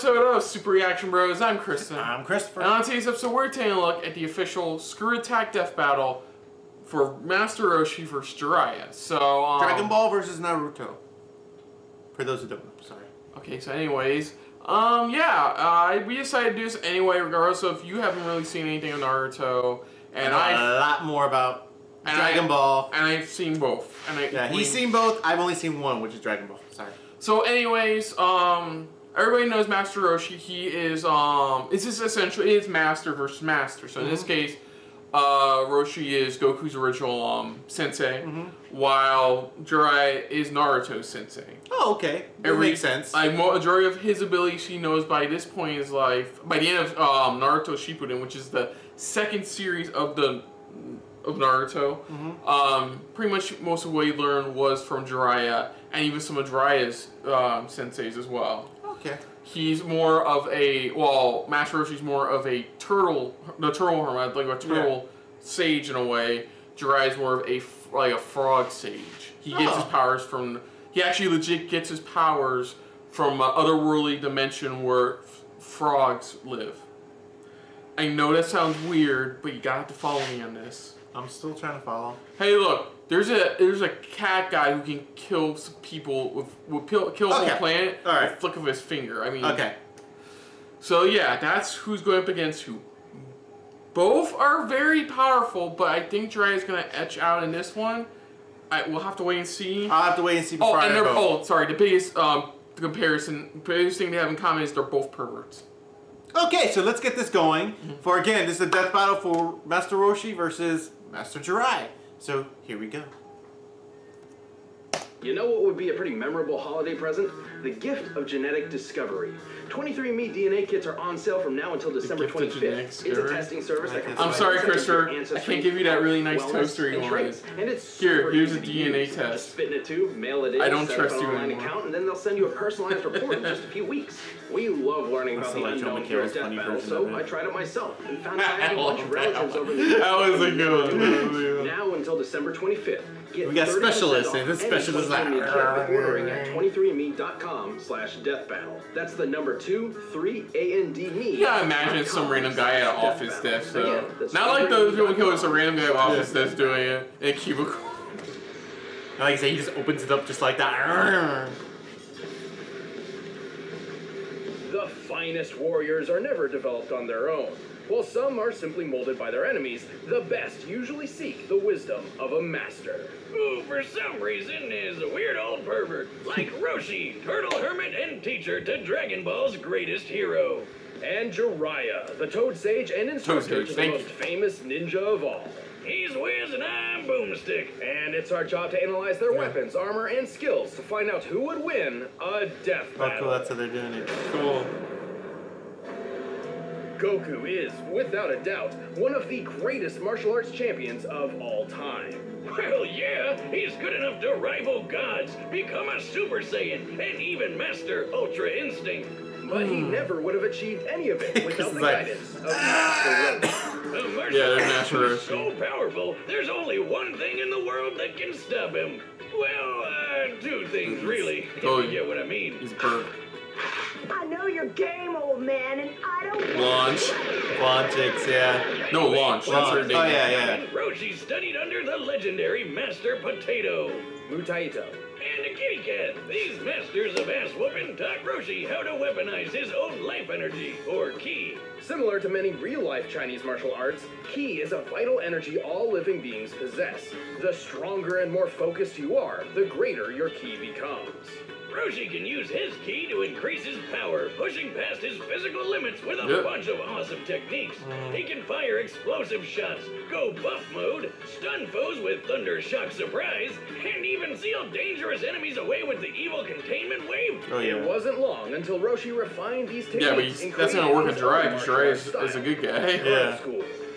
episode of Super Reaction Bros. I'm Kristen. I'm Christopher. And on today's episode, we're taking a look at the official Screw Attack Death Battle for Master Roshi vs Jiraiya. So, Dragon Ball versus Naruto. For those who don't know, sorry. Okay, so anyways, we decided to do this anyway, regardless of if you haven't really seen anything of Naruto. And I know a lot more about Dragon Ball. And I've seen both. And he's seen both. I've only seen one, which is Dragon Ball. Sorry. So anyways, everybody knows Master Roshi. He is, it's just essentially, it's Master versus Master. So in this case, Roshi is Goku's original sensei, while Jiraiya is Naruto's sensei. Oh, okay. That makes sense. Majority of his abilities he knows by this point in his life, by the end of Naruto Shippuden, which is the second series of Naruto. Pretty much most of what he learned was from Jiraiya, and even some of Jiraiya's senseis as well. Okay. He's more of a, well, Master Roshi's more of a turtle hermit, like a turtle sage in a way. Jiraiya's more of a frog sage. He gets his powers from, he actually legit gets his powers from an otherworldly dimension where frogs live. I know that sounds weird, but you gotta have to follow me on this. I'm still trying to follow. Hey, look, there's a cat guy who can kill some people kill a whole planet with a flick of his finger. I mean, so yeah, that's who's going up against who. Both are very powerful, but I think Jiraiya's gonna etch out in this one. We'll have to wait and see. I'll have to wait and see before I vote. Sorry, the biggest biggest thing they have in common is they're both perverts. Okay, so let's get this going. For again, this is a death battle for Master Roshi versus Master Jiraiya. So here we go. You know what would be a pretty memorable holiday present? The gift of genetic discovery. 23andMe DNA kits are on sale from now until December 25th. It's a testing service that can I'm sorry, Christopher. I can't give you that really nice toaster you wanted. Here's a DNA test. Spit in a tube, mail it in, I don't trust you online anymore. account, and then they'll send you a personalized report in just a few weeks. We love learning about the unknown through death battle, so I tried it myself and found I had a bunch of relatives over the That was a good one. Now until December 25th. We got specialists, and this specialist is like ordering at 23andme.com/deathbattle. That's the number 23andme. Yeah, imagine some random guy at an office desk. So not like those people kill us, a random guy at office desk doing it in a cubicle. Like I say, he just opens it up just like that. The finest warriors are never developed on their own. While some are simply molded by their enemies, the best usually seek the wisdom of a master. Who, for some reason, is a weird old pervert, like Roshi, turtle hermit and teacher to Dragon Ball's greatest hero. And Jiraiya, the Toad Sage and instructor to the most famous ninja of all. He's Wiz and I'm Boomstick, and it's our job to analyze their weapons, armor, and skills to find out who would win a death battle. Oh, cool, that's how they're doing it. Cool. Goku is, without a doubt, one of the greatest martial arts champions of all time. Well, yeah, he's good enough to rival gods, become a Super Saiyan, and even master Ultra Instinct. But he never would have achieved any of it without the guidance of Master Roshi. The Master Roshi is so powerful, there's only one thing in the world that can stop him. Well, two things, really, if you get what I mean. He's burnt. I know your game, old man, and I don't Launch. Launchix, yeah. No, Launch. That's her name. Oh, yeah. Roshi studied under the legendary Master Potato, Mutaito, and a kitty cat. These masters of ass whooping taught Roshi how to weaponize his own life energy, or ki. Similar to many real-life Chinese martial arts, ki is a vital energy all living beings possess. The stronger and more focused you are, the greater your ki becomes. Roshi can use his ki to increase his power, pushing past his physical limits with a bunch of awesome techniques. He can fire explosive shots, go buff mode, stun foes with Thunder Shock Surprise, and even seal dangerous enemies away with the evil containment wave. It wasn't long until Roshi refined these techniques. Yeah, but that's not gonna work on Jiraiya, because Jiraiya is a good guy. Yeah.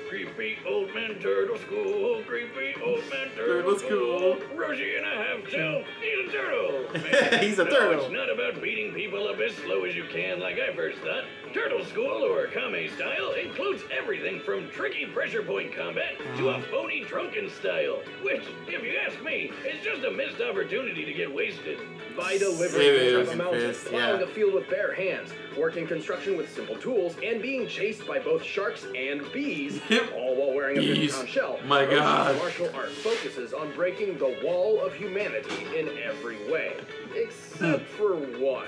Creepy old man turtle school, creepy old man turtle school. Roshi and a half shell, he's a turtle. Man, He's a turtle. It's not about beating people up as slow as you can like I first thought. Turtle School, or Kame style, includes everything from tricky pressure point combat to a phony drunken style, which, if you ask me, is just a missed opportunity to get wasted. By delivering tough amounts, plowing a field with bare hands, working construction with simple tools, and being chased by both sharks and bees, all while wearing a 50-pound shell. My God. Martial art focuses on breaking the wall of humanity in every way, except for one.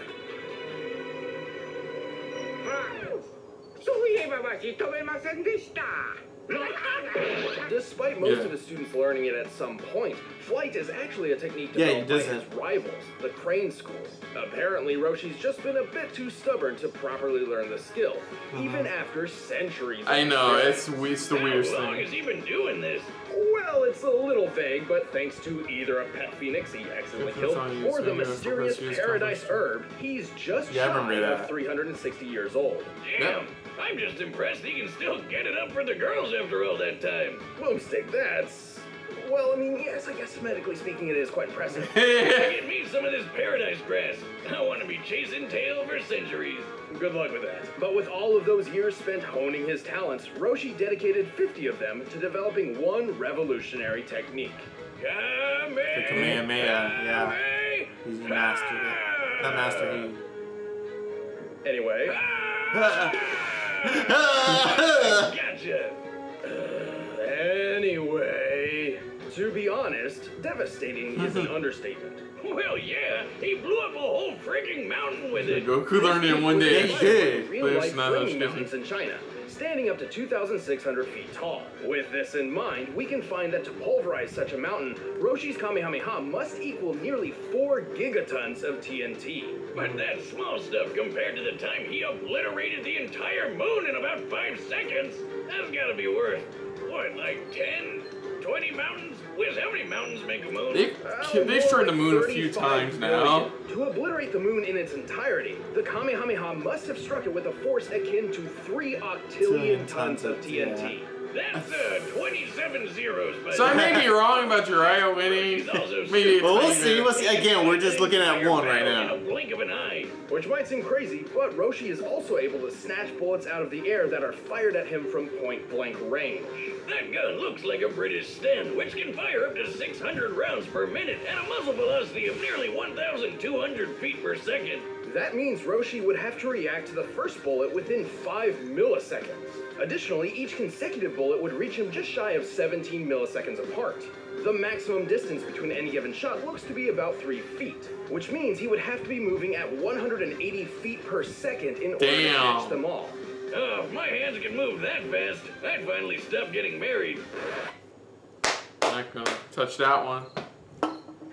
Despite most of the students learning it at some point, flight is actually a technique developed by his rivals, the Crane School. Apparently, Roshi's just been a bit too stubborn to properly learn the skill, even after centuries of it's the weirdest thing. How long has he been doing this? Well, it's a little vague, but thanks to either a pet phoenix he accidentally killed, or the mysterious paradise herb, he's just shy of 360 years old. Damn, I'm just impressed he can still get it up for the girls after all that time. Well, mistake, that's... Well, I mean, yes, I guess medically speaking it is quite impressive. Get me some of this paradise grass. I want to be chasing tail for centuries. Good luck with that. But with all of those years spent honing his talents, Roshi dedicated 50 of them to developing one revolutionary technique. The Kamehameha, yeah. He's mastered it. Not mastered, he... Anyway. Gotcha. Anyway, to be honest, devastating is an understatement. Well, yeah, he blew up a whole freaking mountain with it. Goku learned it in one day. He did. Real-life flaming mountains in China, standing up to 2,600 feet tall. With this in mind, we can find that to pulverize such a mountain, Roshi's Kamehameha must equal nearly 4 gigatons of TNT. But that's small stuff compared to the time he obliterated the entire moon in about 5 seconds. That's gotta be worth, what, like 10, 20 mountains? Wiz, how many mountains make a moon? They've destroyed the moon a few times now. To obliterate the moon in its entirety, the Kamehameha must have struck it with a force akin to 3 octillion tons of TNT. That's 27 zeros. So I may be wrong about Jiraiya winning. Maybe well, we'll see. Again, we're just looking at one right now. In a blink of an eye. Which might seem crazy, but Roshi is also able to snatch bullets out of the air that are fired at him from point-blank range. That gun looks like a British Sten, which can fire up to 600 rounds per minute at a muzzle velocity of nearly 1,200 feet per second. That means Roshi would have to react to the first bullet within 5 milliseconds. Additionally, each consecutive bullet would reach him just shy of 17 milliseconds apart. The maximum distance between any given shot looks to be about 3 feet, which means he would have to be moving at 180 feet per second in order to catch them all. Oh, if my hands can move that fast, I'd finally stop getting married. Not gonna touch that one.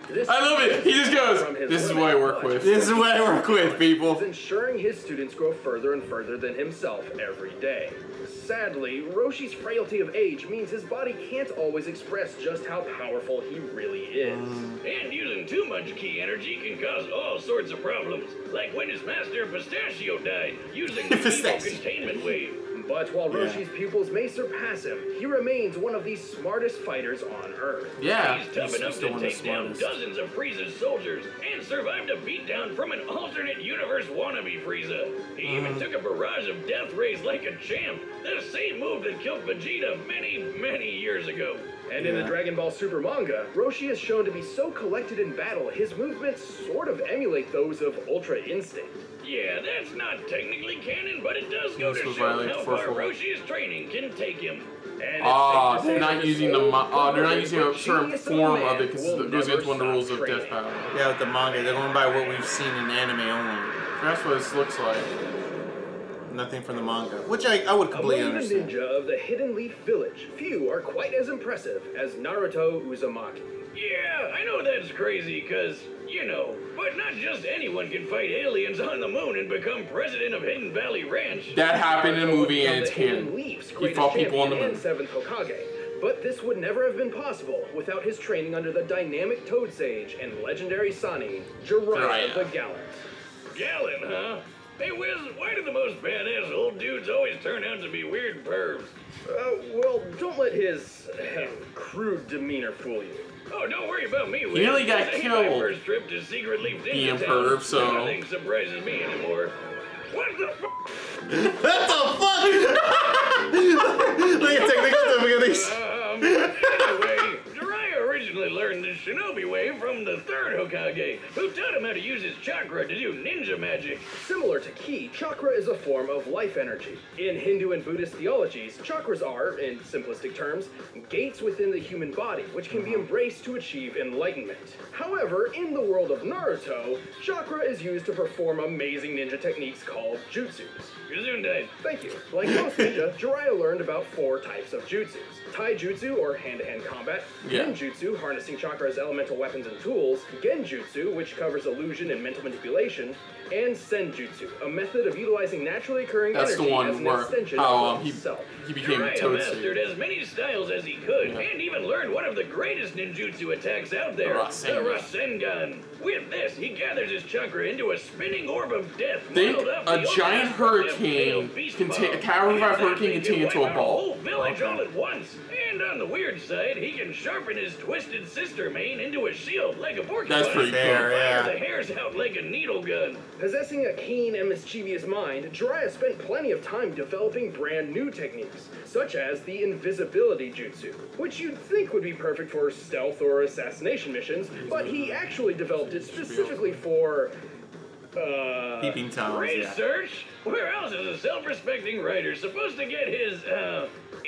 I love it. He just goes, this is what I work with. This is what I work with, people. He's ensuring his students grow further and further than himself every day. Sadly, Roshi's frailty of age means his body can't always express just how powerful he really is. And using too much ki energy can cause all sorts of problems, like when his master Pistachio died using the evil containment wave. But while Roshi's pupils may surpass him, he remains one of the smartest fighters on Earth. Yeah, he's tough enough to take down dozens of Frieza's soldiers and survived a beatdown from an alternate universe wannabe Frieza. He even took a barrage of death rays like a champ, the same move that killed Vegeta many, many years ago. And in the Dragon Ball Super manga, Roshi is shown to be so collected in battle, his movements sort of emulate those of Ultra Instinct. Yeah, that's not technically canon, but it does go to show how far Roshi's training can take him. They're not using they're not using a certain form of it because it goes against one of the rules of Death Power. Yeah, with the manga, they're going by what we've seen in anime only. That's what this looks like. Nothing from the manga, which I would completely understand. Among the ninja of the Hidden Leaf Village, few are quite as impressive as Naruto Uzumaki. Yeah, I know that's crazy, because, you know, but not just anyone can fight aliens on the moon and become president of Hidden Valley Ranch. That happened in a movie and it's canon. He fought people on the moon. 7th Hokage. But this would never have been possible without his training under the dynamic Toad Sage and legendary Sani, Jiraiya the Gallant. Gallant, huh? Hey, Wiz, why do the most badass old dudes always turn out to be weird pervs? Well, don't let his crude demeanor fool you. Oh, don't worry about me, Wiz. He really got killed. My first trip to secretly being perv, so nothing surprises me anymore. What the f***? What the fuck? Look at technical difficulties. Anyway, Jiraiya originally learned the shinobi way from the third Hokage, who taught him how to use his chakra to do ninja magic. Similar to ki, chakra is a form of life energy. In Hindu and Buddhist theologies, chakras are, in simplistic terms, gates within the human body, which can be embraced to achieve enlightenment. However, in the world of Naruto, chakra is used to perform amazing ninja techniques called jutsus. Gesundheit. Thank you. Like most ninja, Jiraiya learned about 4 types of jutsus. Taijutsu, or hand-to-hand combat, Genjutsu, harnessing chakra as elemental weapons and tools, Genjutsu, which covers illusion and mental manipulation, and Senjutsu, a method of utilizing naturally occurring energy as an extension of himself. He became a Jiraiya mastered as many styles as he could, and even learned one of the greatest ninjutsu attacks out there, the Rasengan. With this, he gathers his chakra into a spinning orb of death. Think a giant hurricane a Category 5 hurricane can turn into a ball. Whole village all at once. And on the weird side, he can sharpen his twisted sister mane into a shield like a porcupine. That's pretty cool. Fire the hairs out like a needle gun. Possessing a keen and mischievous mind, Jiraiya spent plenty of time developing brand new techniques, such as the invisibility jutsu, which you'd think would be perfect for stealth or assassination missions, but he actually developed it specifically for Peeping Toms. Research? Where else is a self-respecting writer supposed to get his,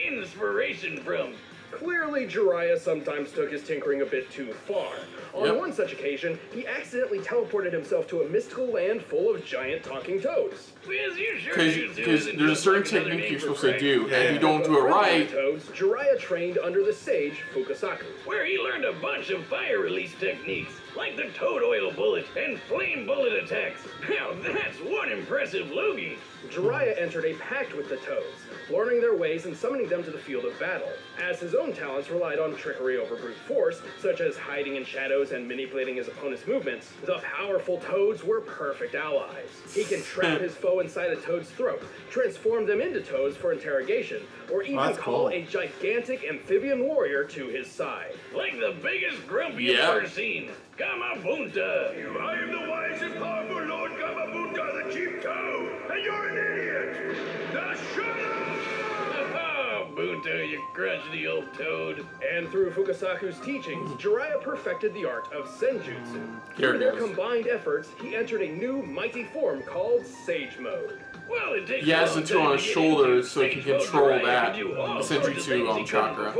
inspiration from? Clearly, Jiraiya sometimes took his tinkering a bit too far. On one such occasion, he accidentally teleported himself to a mystical land full of giant talking toads. Because there's a certain technique you're supposed to do, and if you don't do it right... Toads, Jiraiya trained under the sage Fukasaku, where he learned a bunch of fire release techniques, like the toad oil bullet and flame bullet attacks. Now that's one impressive loogie. Jiraiya entered a pact with the toads, learning their ways and summoning them to the field of battle, as his own talents relied on trickery over brute force, such as hiding in shadows and manipulating his opponent's movements. The powerful toads were perfect allies. He can trap his foe inside a toad's throat, transform them into toads for interrogation, or even call a gigantic amphibian warrior to his side. Like the biggest grump you've ever seen. Gamabunta! I am the wisest, powerful Lord Gamabunta, the chief toad, and you're an idiot! Now shut up! Bunta, you crotchety old toad. And through Fukasaku's teachings, Jiraiya perfected the art of Senjutsu. Through their combined efforts, he entered a new mighty form called Sage Mode. Well, it takes he has the two on his shoulders so he can control that Senjutsu chakra.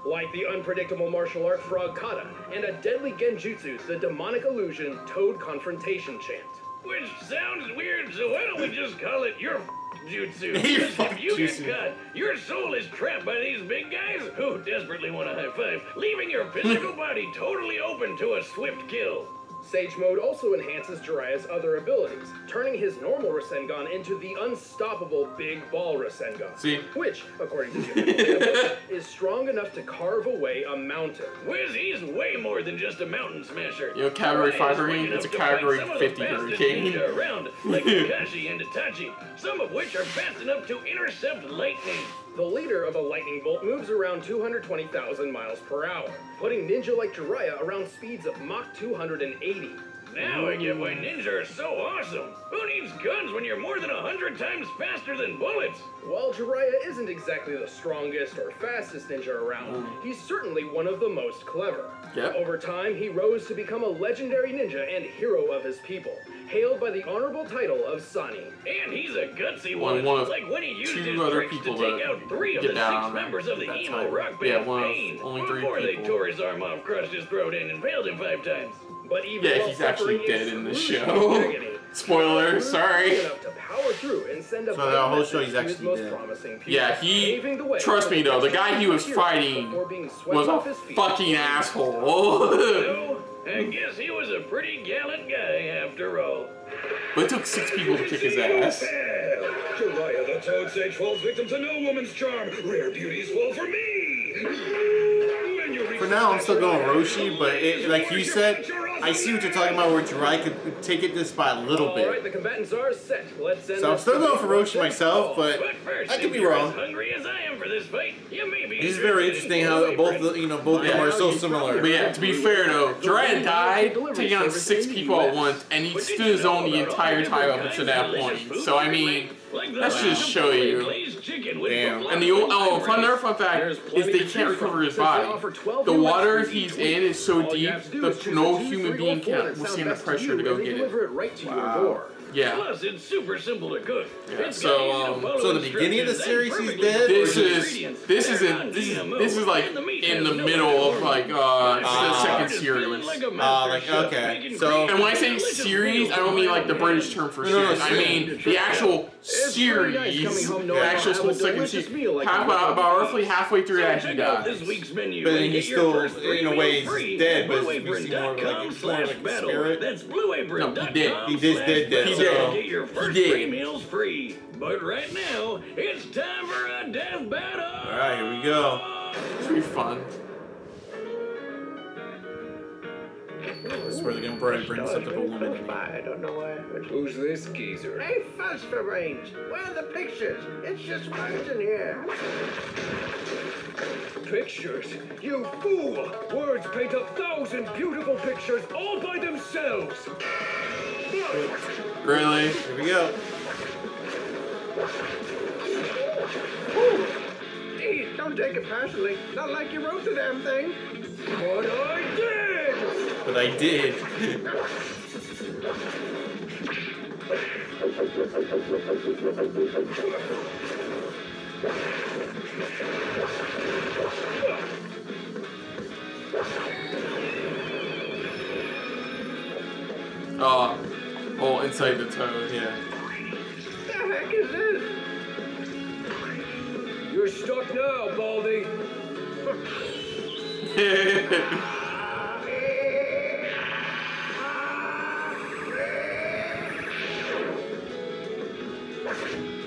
Like the unpredictable martial art Frog Kata, and a deadly Genjutsu, the demonic illusion Toad Confrontation Chant. Which sounds weird, so why don't we just call it your jutsu? If you get caught, your soul is trapped by these big guys who desperately want a high five, leaving your physical body totally open to a swift kill. Sage Mode also enhances Jiraiya's other abilities, turning his normal Rasengan into the unstoppable Big Ball Rasengan. See? Which, according to Jim, is strong enough to carve away a mountain. Whiz, he's way more than just a mountain smasher. You know, Category 5 hurricane, it's a Category 50 hurricane. Around, like Kakashi and Itachi, some of which are fast enough to intercept lightning. The leader of a lightning bolt moves around 220,000 miles per hour, putting ninja like Jiraiya around speeds of Mach 280. Now I get why ninja are so awesome. Who needs guns when you're more than 100 times faster than bullets? While Jiraiya isn't exactly the strongest or fastest ninja around, he's certainly one of the most clever. Over time, he rose to become a legendary ninja and hero of his people, hailed by the honorable title of Sani. And he's a gutsy one, like when he used his tricks to take out 3 of the 6 members of the emo rock band Pain, before they tore his arm off, crushed his throat in, and failed him 5 times. But even he's actually dead in the show. Spoiler, sorry. To power through and send a so the whole show he's actually dead. Yeah, trust me though, the guy he was fighting was a fucking asshole. So, I guess he was a pretty gallant guy after all. But it took 6 people to kick his ass. Jiraiya the Toad Sage falls victim to no woman's charm. Rare beauties fall for me. For now, I'm still going Roshi, but like you said, I see what you're talking about where Jiraiya could take it this by a little bit. Alright, the combatants are set. Let's end so I'm still going for Roshi myself, but I could be wrong. Hungry as I am for this fight, you may be it's very interesting how both of them are so similar. But yeah, to be fair though, Jiraiya died taking on 6 people at once, and he stood his own the entire time up until that point. So I mean, Like the Let's just show you. Damn. And the another fun fact is they can't recover his body. The water he's in is so deep that no human being can withstand the pressure to go get it. Wow. Yeah. Plus, it's super simple to cook. Yeah, so the beginning of the series he's dead? This is like in the middle of like the second series. Like okay. So And when I say series, I don't mean like the British term for series. I mean the actual series, the actual whole second series. About roughly halfway through that he dies. but then he's still in a way he's dead, but we see more of like a spirit. No, he did. He did. He did. Get your first 3 meals free. But right now, it's time for a death battle. All right, here we go. It's gonna be fun. This is where they're gonna bring something of a woman in. I don't know why. Who's this geezer? Hey, fuss for brains. Where are the pictures? It's just words in here. Pictures? You fool! Words paint 1,000 beautiful pictures all by themselves. Really? Here we go. Geez, don't take it personally. Not like you wrote the damn thing. But I did! But I did. Oh, inside the toad. Yeah. What the heck is this? You're stuck now, Baldy.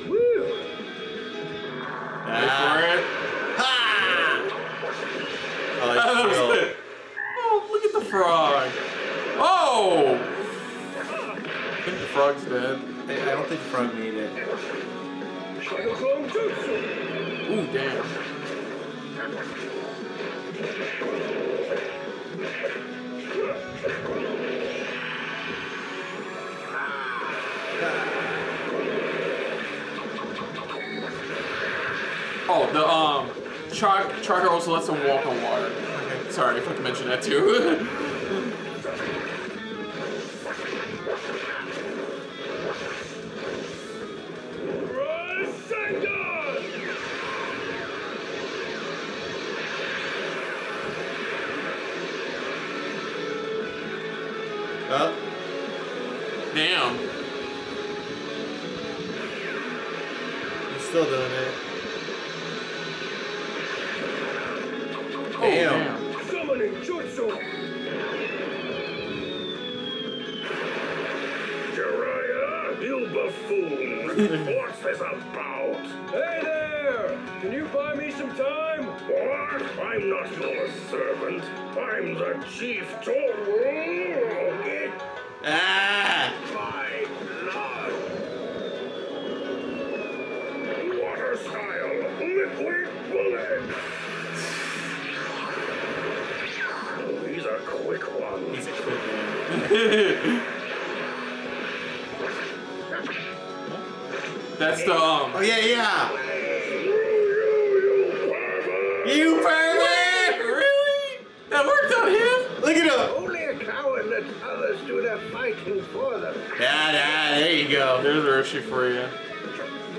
Woo! Ready for it? Oh, Oh, look at the frog. Oh! I think the frog's dead. I don't think the frog made it. Ooh, damn. Oh, the Chakra also lets him walk on water. Okay. Sorry, I forgot to mention that too. Oh. Damn. He's still doing it. Oh, damn. Summoning Jutsu! Jiraiya, you buffoon! What's this about? Hey there! Can you buy me some time? What? I'm not your servant. I'm the chief Toru. Get Ah! my blood. Water style, liquid bullet. He's a quick one. He's a quick one. That's the Oh yeah. You You pervert! Really? That worked on him? Look at him. Only a coward lets others do their fighting for them. Yeah, there you go. There's Roshi for you.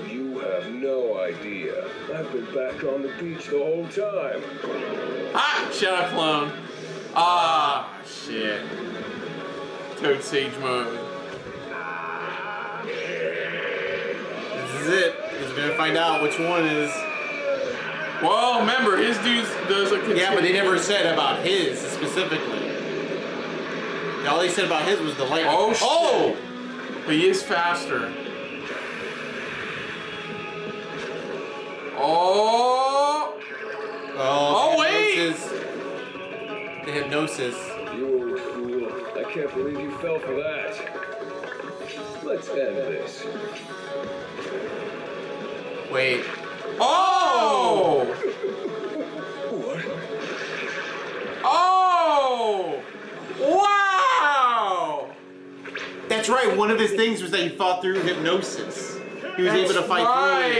You have no idea. I've been back on the beach the whole time. Ah! Shadow clone. Ah, shit. Toad Sage mode. This is it. He's gonna find out which one is. Well, remember, his dude does a Yeah, but they never said about his specifically. All they said about his was the light. Oh, shit. Oh! But he is faster. Oh! Oh, wait! The hypnosis. You old fool. I can't believe you fell for that. Let's end this. Wait. Oh! What? Oh! Wow! That's right. One of his things was that he fought through hypnosis. he was able to fight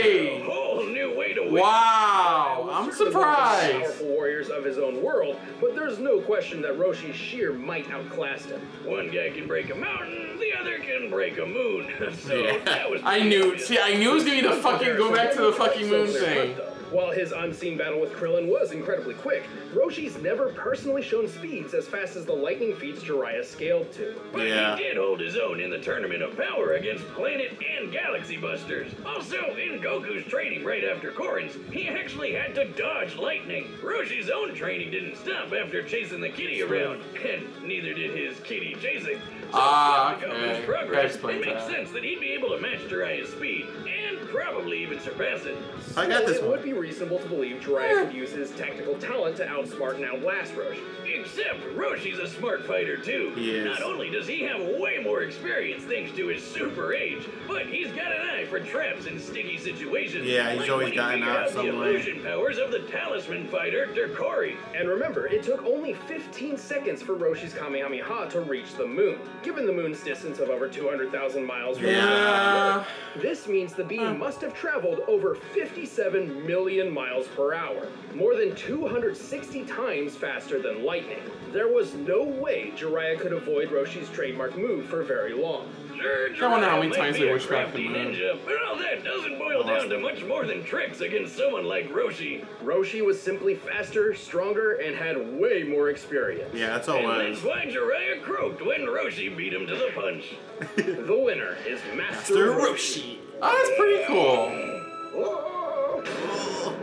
through it. A whole new way to win. Wow, I'm surprised. Powerful warriors of his own world, but there's no question that Roshi's sheer might outclassed him. One guy can break a mountain, the other can break a moon. So that was I knew it was gonna be the fucking go back to the fucking moon thing. While his unseen battle with Krillin was incredibly quick, Roshi's never personally shown speeds as fast as the lightning feats Jiraiya scaled to. But he did hold his own in the Tournament of Power against Planet and Galaxy Busters. Also, in Goku's training right after Korin's, he actually had to dodge lightning. Roshi's own training didn't stop after chasing the kitty around, and neither did his kitty chasing. So, Goku's progress, it makes sense that he'd be able to match Jiraiya's speed, and probably even surpass it. I got this It one. would be reasonable to believe Jiraiya could use his tactical talent to outsmart and outlast Roshi. Except Roshi's a smart fighter too. He is. Not only does he have way more experience thanks to his super age, but he's got an eye for traps in sticky situations. Yeah, he's like always when he gotten figured out the some way. illusion powers of the talisman fighter Derkori. And remember, it took only 15 seconds for Roshi's Kamehameha to reach the moon, given the moon's distance of over 200,000 miles from Yeah. This means the beam must have traveled over 57 million miles per hour, more than 260 times faster than lightning. There was no way Jiraiya could avoid Roshi's trademark move for very long. Sure, I wonder how Jiraiya many might times be they a wish back crafty the moon. ninja, but all that doesn't boil down to much more than tricks against someone like Roshi. Roshi was simply faster, stronger, and had way more experience. Yeah, that's all it And was. that's why Jiraiya croaked when Roshi beat him to the punch. The winner is Master Master Roshi. Roshi. Oh, that's pretty cool.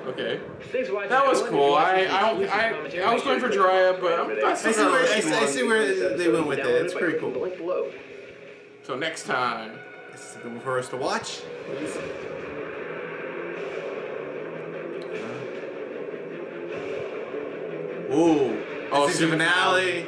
Okay. Thanks for watching. That was everyone. cool. If I you want to see exclusive was going for commentary, Jiraiya, but I see where they went with it. It's pretty cool. Link below. So next time. This is a good one for us to watch. Ooh. Oh, This is the season finale.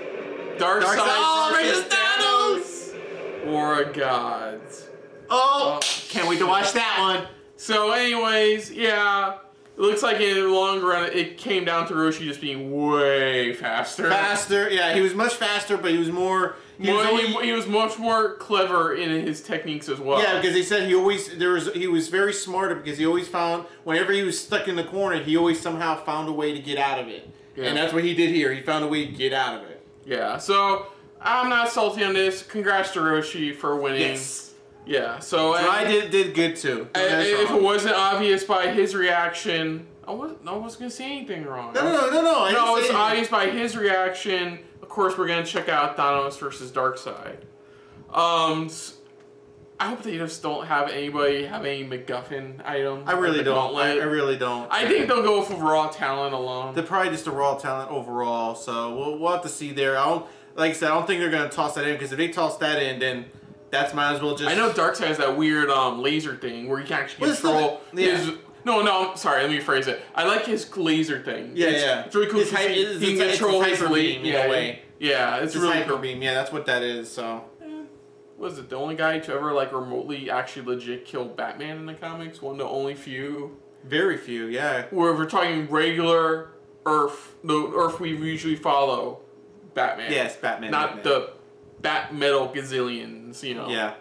Dark Side Side versus versus Thanos. War of Gods. Oh, can't wait to watch that one. So, anyways, yeah, it looks like in the long run, it came down to Roshi just being way faster. Faster, yeah, he was much faster, but he was more. He He was much more clever in his techniques as well. Yeah, because they said he was very smart because he always found whenever he was stuck in the corner, he always somehow found a way to get out of it. Yeah. And that's what he did here. He found a way to get out of it. Yeah, so I'm not salty on this. Congrats to Roshi for winning. Yes. Yeah, so I did good too. if it wasn't obvious by his reaction, I wasn't gonna say anything wrong. No. It's obvious by his reaction. Of course, we're gonna check out Thanos versus Darkseid. I hope they just don't have anybody have any MacGuffin item. I really don't. I Gauntlet. really don't. I think they'll go for raw talent alone. They're probably just a raw talent overall, so we'll have to see there. Like I said, I don't think they're gonna toss that in because if they toss that in, then that's might as well just. I know Darkseid has that weird laser thing where you can actually control his. No, sorry, let me rephrase it. I like his laser thing. Yeah. It's really cool. He can control his beam in a way. Yeah, it's It's really hyper cool. beam. Yeah, that's what that is. So. Was it the only guy to ever like remotely actually legit kill Batman in the comics? One of the only few. Very few, yeah. Where we're talking regular Earth, the Earth we usually follow, Batman. Yes, Batman. Not the Bat Metal gazillions, you know. Yeah.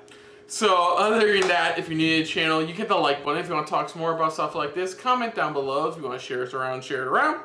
So other than that, if you're new to the channel, you hit the like button. If you want to talk some more about stuff like this, comment down below. If you want to share us around, share it around.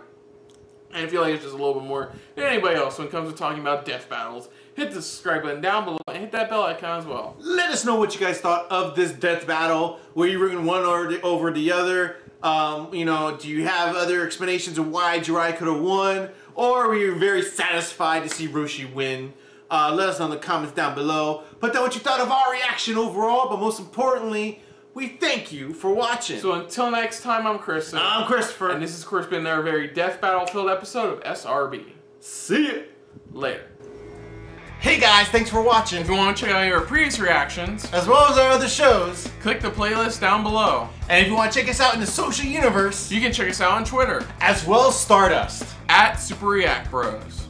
And if you like it's just a little bit more than anybody else when it comes to talking about death battles, hit the subscribe button down below and hit that bell icon as well. Let us know what you guys thought of this death battle. Were you rooting one over the other? Do you have other explanations of why Jiraiya could have won? Or were you very satisfied to see Roshi win? Let us know in the comments down below. Put down what you thought of our reaction overall, but most importantly, we thank you for watching. So until next time, I'm Chris. I'm Christopher. And this has, of course, been our very death battle-filled episode of SRB. See ya. Later. Hey guys, thanks for watching. If you want to check out our previous reactions, as well as our other shows, click the playlist down below. And if you want to check us out in the social universe, you can check us out on Twitter. As well as Stardust. @SuperReactBros.